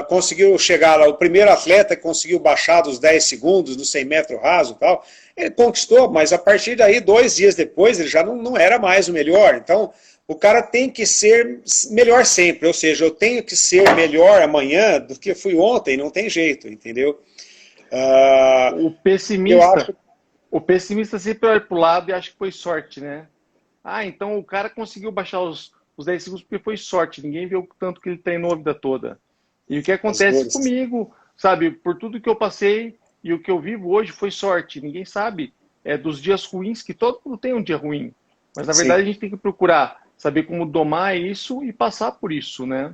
conseguiu chegar lá, o primeiro atleta que conseguiu baixar dos 10 segundos, no 100 metros raso e tal, ele conquistou, mas a partir daí, 2 dias depois, ele já não era mais o melhor. Então, o cara tem que ser melhor sempre, ou seja, eu tenho que ser melhor amanhã do que fui ontem, não tem jeito, entendeu? O pessimista sempre olha para o lado e acha que foi sorte, né? Ah, então o cara conseguiu baixar os 10 segundos porque foi sorte, ninguém viu o tanto que ele treinou a vida toda. E o que acontece comigo, sabe, por tudo que eu passei e o que eu vivo hoje foi sorte. Ninguém sabe dos dias ruins, que todo mundo tem um dia ruim. Mas, na verdade, a gente tem que procurar saber como domar isso e passar por isso, né?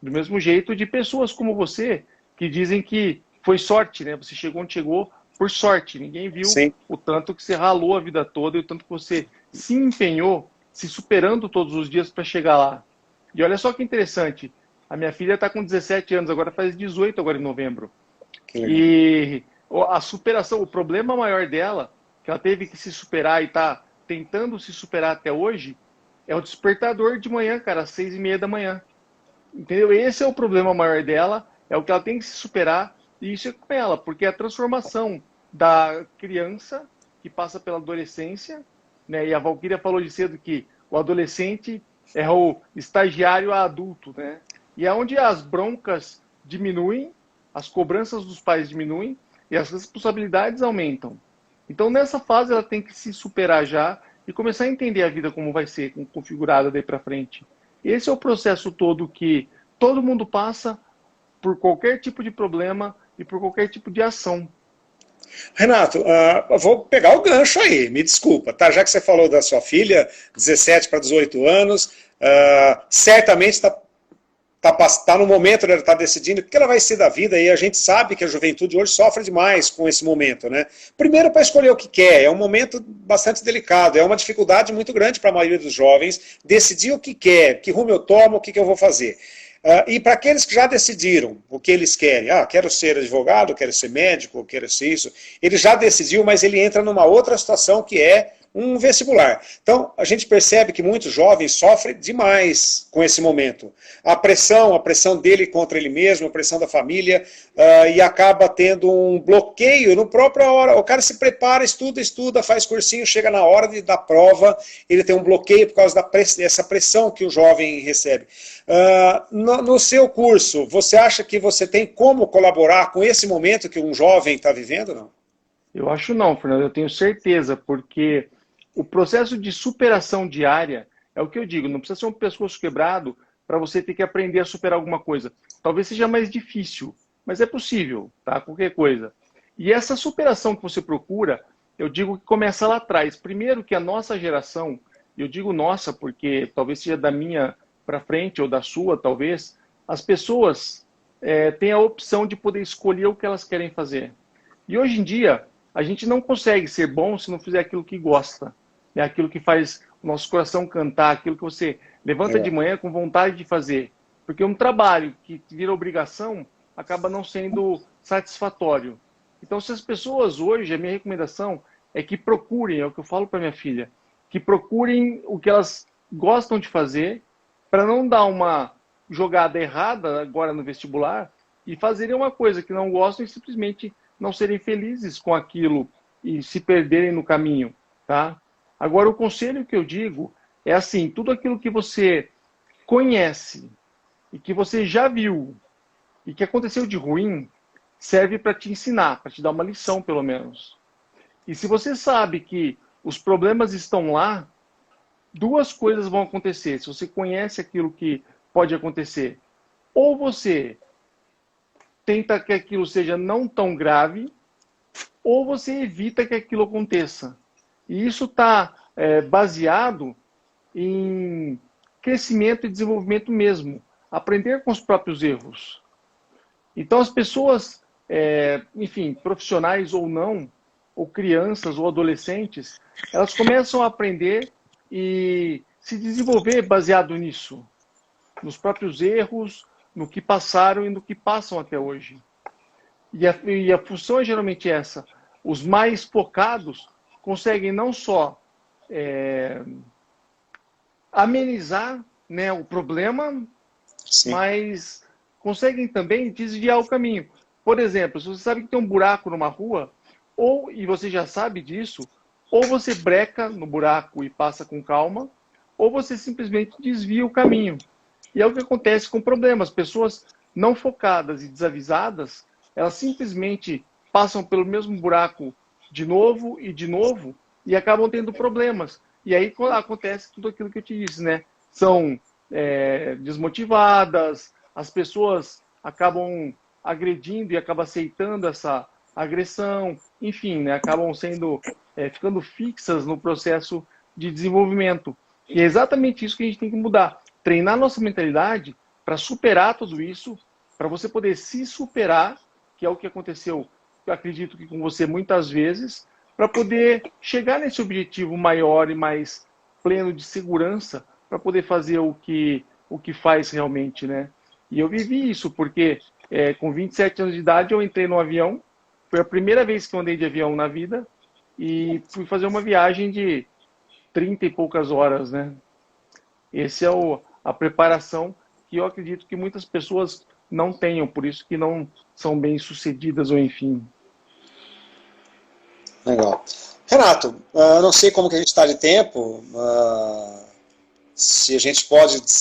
Do mesmo jeito de pessoas como você, que dizem que foi sorte, né? Você chegou onde chegou por sorte. Ninguém viu o tanto que você ralou a vida toda e o tanto que você se empenhou, se superando todos os dias para chegar lá. E olha só que interessante. A minha filha está com 17 anos, agora faz 18 agora em novembro. E a superação, o problema maior dela, que ela teve que se superar e está tentando se superar até hoje, é o despertador de manhã, cara, às 6h30 da manhã. Entendeu? Esse é o problema maior dela, é o que ela tem que se superar, e isso é com ela, porque é a transformação da criança que passa pela adolescência, né? E a Valquíria falou de cedo que o adolescente é o estagiário a adulto, né? E é onde as broncas diminuem, as cobranças dos pais diminuem e as responsabilidades aumentam. Então, nessa fase, ela tem que se superar já e começar a entender a vida como vai ser configurada daí para frente. Esse é o processo todo que todo mundo passa por qualquer tipo de problema e por qualquer tipo de ação. Renato, eu vou pegar o gancho aí, me desculpa, tá? Já que você falou da sua filha, 17 para 18 anos, certamente está no momento de ela estar decidindo o que ela vai ser da vida, e a gente sabe que a juventude hoje sofre demais com esse momento, né? Primeiro, para escolher o que quer, é um momento bastante delicado, é uma dificuldade muito grande para a maioria dos jovens decidir o que quer, que rumo eu tomo, o que eu vou fazer. E para aqueles que já decidiram o que eles querem, quero ser advogado, quero ser médico, quero ser isso, ele já decidiu, mas ele entra numa outra situação que é um vestibular. Então, a gente percebe que muitos jovens sofrem demais com esse momento. A pressão dele contra ele mesmo, a pressão da família, e acaba tendo um bloqueio no próprio hora. O cara se prepara, estuda, faz cursinho, chega na hora da prova, ele tem um bloqueio por causa dessa pressão que o jovem recebe. No seu curso, você acha que você tem como colaborar com esse momento que um jovem está vivendo, não? Eu acho não, Fernando, eu tenho certeza, porque o processo de superação diária é o que eu digo, não precisa ser um pescoço quebrado para você ter que aprender a superar alguma coisa. Talvez seja mais difícil, mas é possível, tá? Qualquer coisa. E essa superação que você procura, eu digo que começa lá atrás. Primeiro que a nossa geração, eu digo nossa porque talvez seja da minha para frente ou da sua, talvez, as pessoas têm a opção de poder escolher o que elas querem fazer. E hoje em dia, a gente não consegue ser bom se não fizer aquilo que gosta. É aquilo que faz o nosso coração cantar, aquilo que você levanta de manhã com vontade de fazer. Porque um trabalho que vira obrigação acaba não sendo satisfatório. Então, se as pessoas hoje, a minha recomendação é que procurem, é o que eu falo para minha filha, que procurem o que elas gostam de fazer para não dar uma jogada errada agora no vestibular e fazerem uma coisa que não gostam e simplesmente não serem felizes com aquilo e se perderem no caminho, tá? Agora, o conselho que eu digo é assim, tudo aquilo que você conhece e que você já viu e que aconteceu de ruim, serve para te ensinar, para te dar uma lição, pelo menos. E se você sabe que os problemas estão lá, duas coisas vão acontecer. Se você conhece aquilo que pode acontecer, ou você tenta que aquilo seja não tão grave, ou você evita que aquilo aconteça. E isso está baseado em crescimento e desenvolvimento mesmo. Aprender com os próprios erros. Então as pessoas, enfim, profissionais ou não, ou crianças ou adolescentes, elas começam a aprender e se desenvolver baseado nisso. Nos próprios erros, no que passaram e no que passam até hoje. E a função é geralmente essa. Os mais focados conseguem não só amenizar, né, o problema, Sim. mas conseguem também desviar o caminho. Por exemplo, se você sabe que tem um buraco numa rua, e você já sabe disso, ou você breca no buraco e passa com calma, ou você simplesmente desvia o caminho. E é o que acontece com problemas. Pessoas não focadas e desavisadas, elas simplesmente passam pelo mesmo buraco de novo e acabam tendo problemas. E aí acontece tudo aquilo que eu te disse, né? São desmotivadas, as pessoas acabam agredindo e acabam aceitando essa agressão, enfim, né? Acabam ficando fixas no processo de desenvolvimento. E é exatamente isso que a gente tem que mudar. Treinar nossa mentalidade para superar tudo isso, para você poder se superar, que é o que aconteceu, eu acredito que com você muitas vezes, para poder chegar nesse objetivo maior e mais pleno de segurança, para poder fazer o que faz realmente, né? E eu vivi isso, porque com 27 anos de idade eu entrei no avião, foi a primeira vez que eu andei de avião na vida, e fui fazer uma viagem de 30 e poucas horas, né? Esse é a preparação que eu acredito que muitas pessoas não tenham, por isso que não são bem-sucedidas ou enfim. Legal. Renato, não sei como que a gente está de tempo, se a gente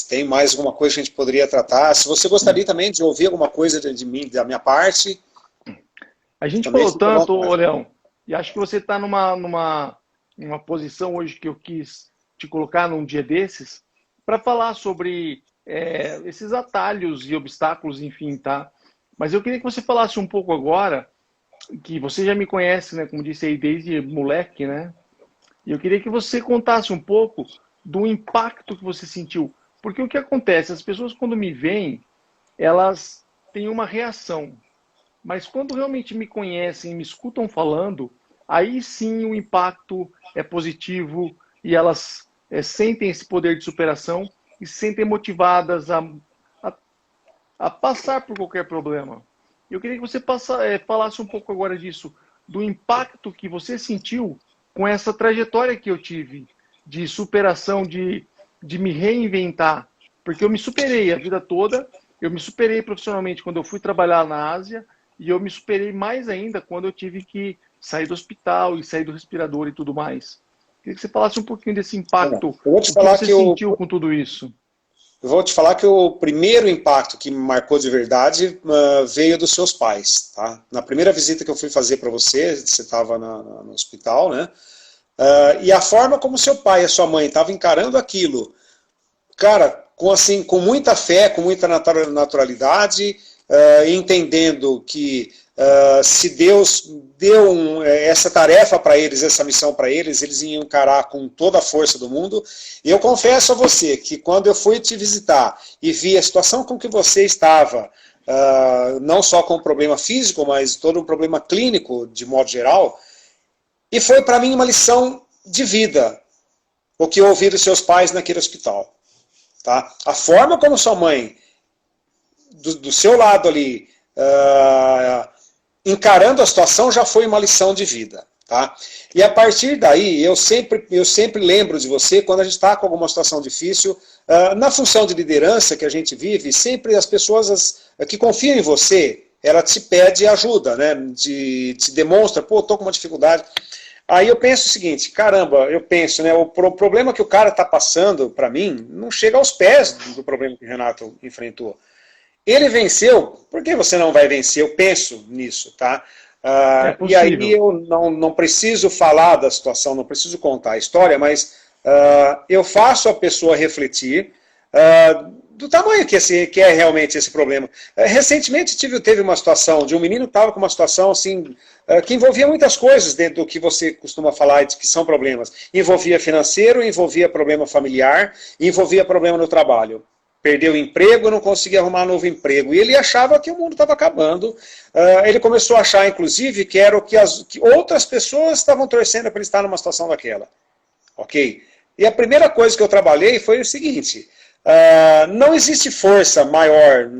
tem mais alguma coisa que a gente poderia tratar, se você gostaria também de ouvir alguma coisa de mim, da minha parte. A gente falou tanto, Leão, e acho que você está numa posição hoje que eu quis te colocar num dia desses, para falar sobre esses atalhos e obstáculos, enfim, tá? Mas eu queria que você falasse um pouco agora, que você já me conhece, né, como disse aí, desde moleque, né? E eu queria que você contasse um pouco do impacto que você sentiu. Porque o que acontece? As pessoas, quando me veem, elas têm uma reação. Mas quando realmente me conhecem, me escutam falando, aí sim o impacto é positivo e elas sentem esse poder de superação e se sentem motivadas a, a passar por qualquer problema. Eu queria que você falasse um pouco agora disso, do impacto que você sentiu com essa trajetória que eu tive de superação, de me reinventar. Porque eu me superei a vida toda, eu me superei profissionalmente quando eu fui trabalhar na Ásia, e eu me superei mais ainda quando eu tive que sair do hospital e sair do respirador e tudo mais. Queria que você falasse um pouquinho desse Olha, impacto, eu vou te o que falar você que o sentiu com tudo isso. Eu vou te falar que o primeiro impacto que me marcou de verdade veio dos seus pais, tá? Na primeira visita que eu fui fazer para você estava no hospital, né? E a forma como seu pai e a sua mãe estavam encarando aquilo, cara, com muita fé, com muita naturalidade, entendendo que se Deus deu essa tarefa para eles, essa missão para eles, eles iam encarar com toda a força do mundo. E eu confesso a você que quando eu fui te visitar e vi a situação com que você estava, não só com o problema físico, mas todo o problema clínico de modo geral, e foi para mim uma lição de vida o que eu ouvi dos seus pais naquele hospital. Tá? A forma como sua mãe, do seu lado ali, encarando a situação, já foi uma lição de vida. Tá? E a partir daí, eu sempre lembro de você quando a gente está com alguma situação difícil, na função de liderança que a gente vive, sempre as pessoas que confiam em você, ela te pede ajuda, né? Te demonstra, pô, estou com uma dificuldade. Aí eu penso o seguinte, caramba, né, o problema que o cara está passando para mim não chega aos pés do problema que o Renato enfrentou. Ele venceu, por que você não vai vencer? Eu penso nisso, tá? É E aí possível. eu não preciso falar da situação, não preciso contar a história, mas eu faço a pessoa refletir do tamanho que é realmente esse problema. Recentemente teve uma situação de um menino que estava com uma situação assim, que envolvia muitas coisas dentro do que você costuma falar de que são problemas. Envolvia financeiro, envolvia problema familiar, envolvia problema no trabalho. Perdeu o emprego, não conseguia arrumar um novo emprego. E ele achava que o mundo estava acabando. Ele começou a achar, inclusive, que era o que outras pessoas estavam torcendo para ele estar numa situação daquela. Ok? E a primeira coisa que eu trabalhei foi o seguinte: não existe força maior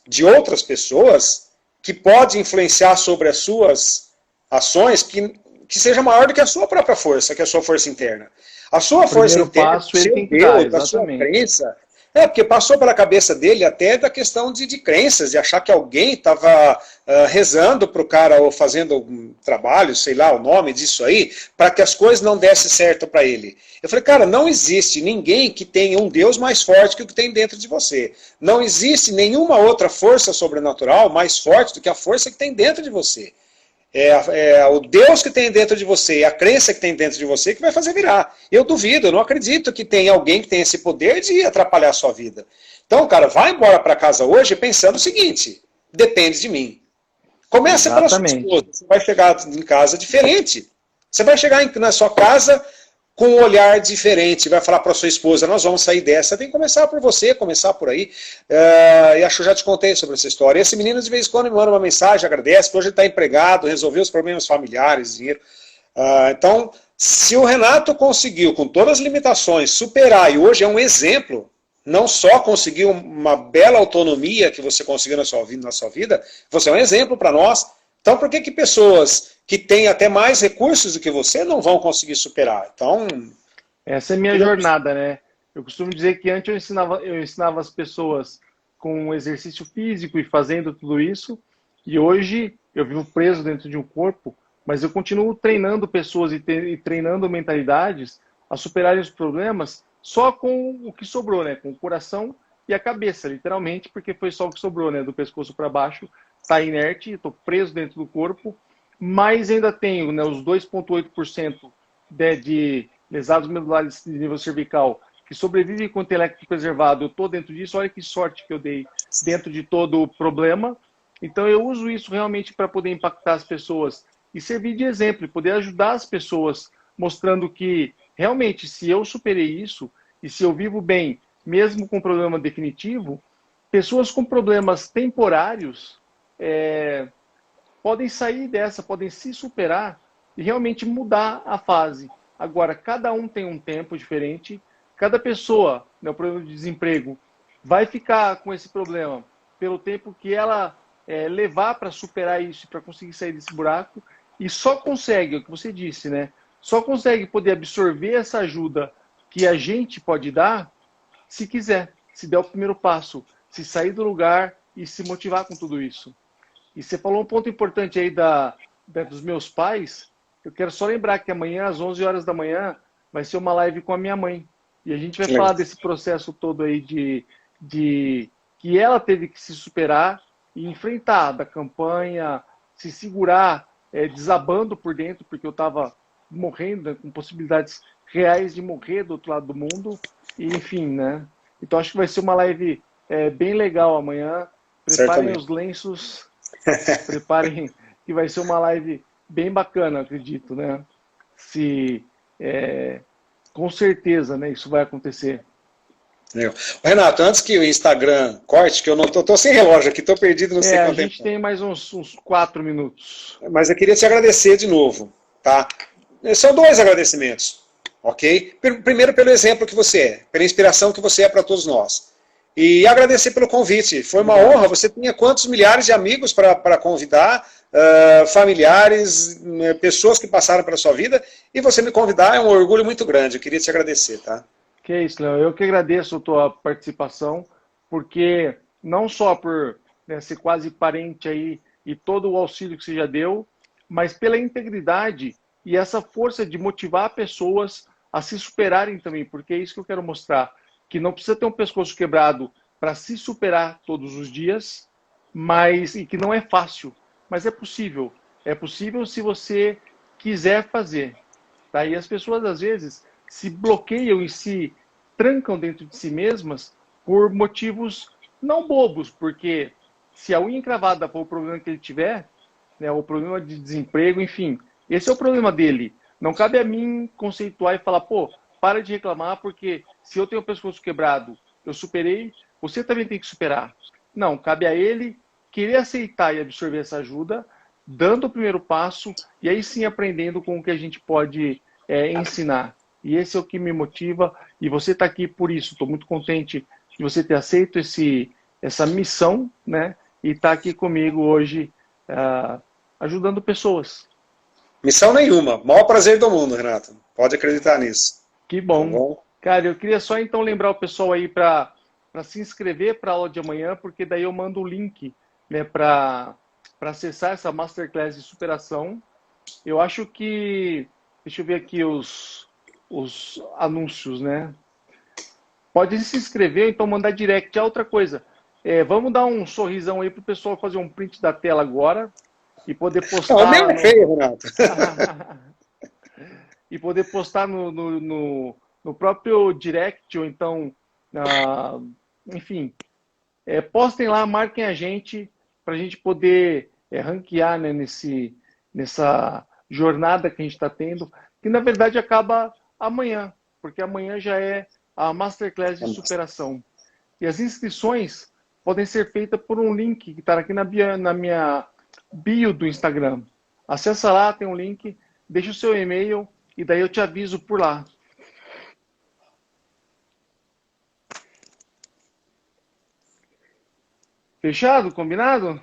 de outras pessoas que pode influenciar sobre as suas ações que seja maior do que a sua própria força, que é a sua força interna. A sua O força primeiro interna, o passo ele seu tem que dar, Deus, a sua exatamente. crença, porque passou pela cabeça dele até da questão de crenças, de achar que alguém estava rezando para o cara ou fazendo algum trabalho, sei lá o nome disso aí, para que as coisas não dessem certo para ele. Eu falei, cara, não existe ninguém que tenha um Deus mais forte que o que tem dentro de você. Não existe nenhuma outra força sobrenatural mais forte do que a força que tem dentro de você. É o Deus que tem dentro de você, a crença que tem dentro de você que vai fazer virar. Eu duvido, eu não acredito que tenha alguém que tenha esse poder de atrapalhar a sua vida. Então, cara, vai embora para casa hoje pensando o seguinte: depende de mim. Começa pela sua esposa, Exatamente. você vai chegar em casa diferente. Você vai chegar na sua casa com um olhar diferente, vai falar para sua esposa, nós vamos sair dessa. Tem que começar por você, começar por aí. E acho que eu já te contei sobre essa história. Esse menino de vez em quando me manda uma mensagem, agradece, que hoje ele está empregado, resolveu os problemas familiares, dinheiro. Então, se o Renato conseguiu, com todas as limitações, superar, e hoje é um exemplo, não só conseguiu uma bela autonomia que você conseguiu na sua vida, você é um exemplo para nós. Então, por que pessoas que têm até mais recursos do que você não vão conseguir superar? Então, Essa é a minha tudo é jornada, né? Eu costumo dizer que antes eu ensinava as pessoas com exercício físico e fazendo tudo isso, e hoje eu vivo preso dentro de um corpo, mas eu continuo treinando pessoas e treinando mentalidades a superarem os problemas só com o que sobrou, né? Com o coração e a cabeça, literalmente, porque foi só o que sobrou, né? Do pescoço para baixo, está inerte, estou preso dentro do corpo, mas ainda tenho, né, os 2,8% de lesados medulares de nível cervical que sobrevivem com o intelecto preservado. Eu estou dentro disso, olha que sorte que eu dei dentro de todo o problema. Então eu uso isso realmente para poder impactar as pessoas e servir de exemplo, poder ajudar as pessoas, mostrando que realmente se eu superei isso e se eu vivo bem, mesmo com problema definitivo, pessoas com problemas temporários podem sair dessa, podem se superar e realmente mudar a fase. Agora, cada um tem um tempo diferente, cada pessoa, né, o problema de desemprego, vai ficar com esse problema pelo tempo que ela levar para superar isso, para conseguir sair desse buraco, e só consegue, é o que você disse, né? Só consegue poder absorver essa ajuda que a gente pode dar se quiser, se der o primeiro passo, se sair do lugar e se motivar com tudo isso. E você falou um ponto importante aí dos meus pais. Eu quero só lembrar que amanhã, às 11 horas da manhã, vai ser uma live com a minha mãe. E a gente vai falar desse processo todo aí de que ela teve que se superar e enfrentar da campanha, se segurar, desabando por dentro, porque eu estava morrendo, né, com possibilidades reais de morrer do outro lado do mundo. E, enfim, né? Então acho que vai ser uma live bem legal amanhã. Preparem os lenços, preparem que vai ser uma live bem bacana, acredito, né? Com certeza, né? Isso vai acontecer. Renato, antes que o Instagram corte, que eu não tô sem relógio aqui, tô perdido, não sei quanto tempo. A gente tem mais uns 4 minutos. Mas eu queria te agradecer de novo, tá? São 2 agradecimentos, ok? Primeiro pelo exemplo que você é, pela inspiração que você é para todos nós. E agradecer pelo convite, foi uma honra. Você tinha quantos milhares de amigos para convidar, familiares, pessoas que passaram pela sua vida, e você me convidar é um orgulho muito grande. Eu queria te agradecer, tá? Que é isso, Léo. Eu que agradeço a tua participação, porque não só por ser quase parente aí e todo o auxílio que você já deu, mas pela integridade e essa força de motivar pessoas a se superarem também, porque é isso que eu quero mostrar, que não precisa ter um pescoço quebrado para se superar todos os dias, e que não é fácil, mas é possível. É possível se você quiser fazer. Tá? E as pessoas, às vezes, se bloqueiam e se trancam dentro de si mesmas por motivos não bobos, porque se a unha encravada for o problema que ele tiver, né, o problema de desemprego, enfim, esse é o problema dele. Não cabe a mim conceituar e falar, pô, para de reclamar, porque se eu tenho o pescoço quebrado, eu superei, você também tem que superar. Não, cabe a ele querer aceitar e absorver essa ajuda, dando o primeiro passo, e aí sim aprendendo com o que a gente pode ensinar. E esse é o que me motiva, e você está aqui por isso. Estou muito contente de você ter aceito essa missão, né? E estar aqui comigo hoje, ajudando pessoas. Missão nenhuma. Maior prazer do mundo, Renato. Pode acreditar nisso. Que bom. Tá bom? Cara, eu queria só então lembrar o pessoal aí para se inscrever para a aula de amanhã, porque daí eu mando o link, né, para acessar essa Masterclass de superação. Eu acho que... Deixa eu ver aqui os anúncios, né? Pode se inscrever, então mandar direct. Outra coisa, vamos dar um sorrisão aí para o pessoal fazer um print da tela agora e poder postar... Não, meu é feio, Renato. E poder postar no próprio direct, ou então, enfim, postem lá, marquem a gente, para a gente poder ranquear, né, nessa jornada que a gente está tendo, que na verdade acaba amanhã, porque amanhã já é a Masterclass de superação. E as inscrições podem ser feitas por um link que está aqui na minha bio do Instagram. Acessa lá, tem um link, deixa o seu e-mail e daí eu te aviso por lá. Fechado? Combinado?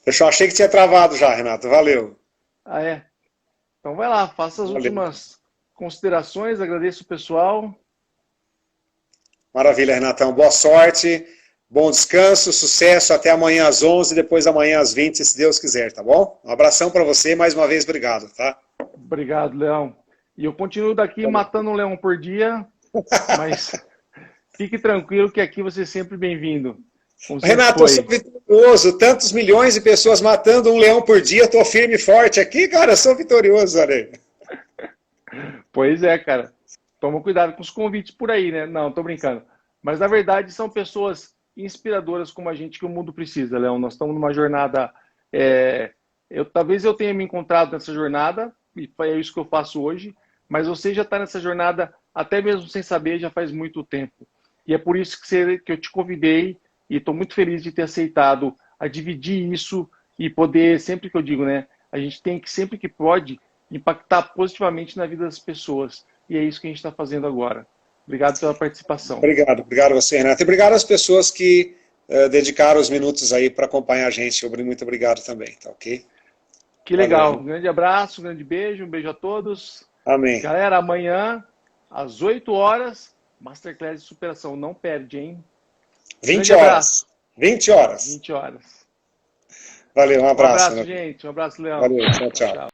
Fechou. Achei que tinha travado já, Renato. Valeu. Ah, é? Então vai lá, faça as últimas considerações, agradeço o pessoal. Maravilha, Renatão. Boa sorte, bom descanso, sucesso. Até amanhã às 11, depois amanhã às 20, se Deus quiser, tá bom? Um abração para você, mais uma vez, obrigado, tá? Obrigado, Leão. E eu continuo daqui matando um leão por dia, mas fique tranquilo que aqui você é sempre bem-vindo. Renato, eu sou vitorioso, tantos milhões de pessoas matando um leão por dia, tô firme e forte aqui, cara, eu sou vitorioso, olha aí. Pois é, cara. toma cuidado com os convites por aí, né? Não, tô brincando. Mas, na verdade, são pessoas inspiradoras como a gente que o mundo precisa, Leão. Nós estamos numa jornada... talvez eu tenha me encontrado nessa jornada, e é isso que eu faço hoje, mas você já está nessa jornada, até mesmo sem saber, já faz muito tempo. E é por isso que eu te convidei, e estou muito feliz de ter aceitado a dividir isso e poder, sempre que eu digo, né? A gente tem que, sempre que pode, impactar positivamente na vida das pessoas. E é isso que a gente está fazendo agora. Obrigado pela participação. Obrigado a você, Renato. E obrigado às pessoas que dedicaram os minutos aí para acompanhar a gente. Muito obrigado também, tá ok? Que legal. Valeu. Um grande abraço, um grande beijo, um beijo a todos. Amém. Galera, amanhã, às 8 horas, Masterclass de Superação. Não perde, hein? 20 horas. 20 horas. 20 horas. Valeu, um abraço. Um abraço, gente. Um abraço, Leão. Valeu, tchau, tchau.